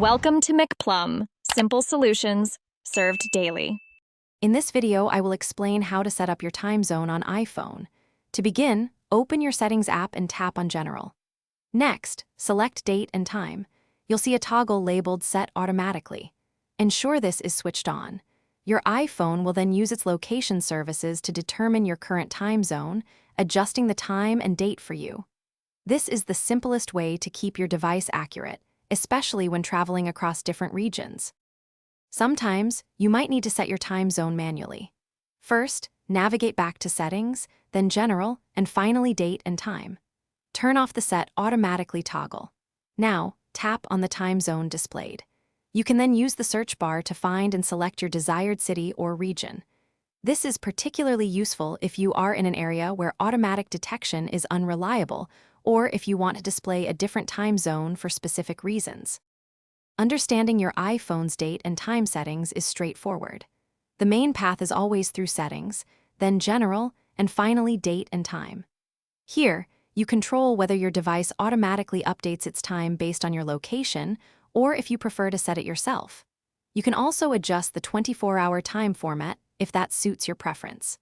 Welcome to McPlum, simple solutions served daily. In this video, I will explain how to set up your time zone on iPhone. To begin, open your Settings app and tap on General. Next, select Date and Time. You'll see a toggle labeled Set Automatically. Ensure this is switched on. Your iPhone will then use its location services to determine your current time zone, adjusting the time and date for you. This is the simplest way to keep your device accurate, especially when traveling across different regions. Sometimes, you might need to set your time zone manually. First, navigate back to Settings, then General, and finally Date and Time. Turn off the Set Automatically toggle. Now, tap on the time zone displayed. You can then use the search bar to find and select your desired city or region. This is particularly useful if you are in an area where automatic detection is unreliable, or if you want to display a different time zone for specific reasons. Understanding your iPhone's date and time settings is straightforward. The main path is always through Settings, then General, and finally Date and Time. Here, you control whether your device automatically updates its time based on your location, or if you prefer to set it yourself. You can also adjust the 24-hour time format if that suits your preference.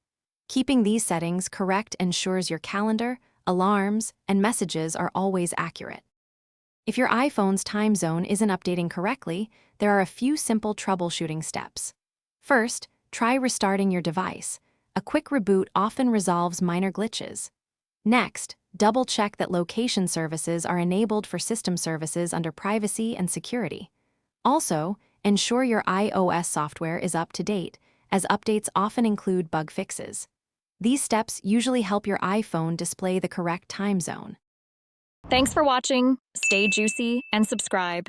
Keeping these settings correct ensures your calendar, alarms, and messages are always accurate. If your iPhone's time zone isn't updating correctly, there are a few simple troubleshooting steps. First, try restarting your device. A quick reboot often resolves minor glitches. Next, double-check that location services are enabled for system services under privacy and security. Also, ensure your iOS software is up to date, as updates often include bug fixes. These steps usually help your iPhone display the correct time zone. Thanks for watching. Stay juicy and subscribe.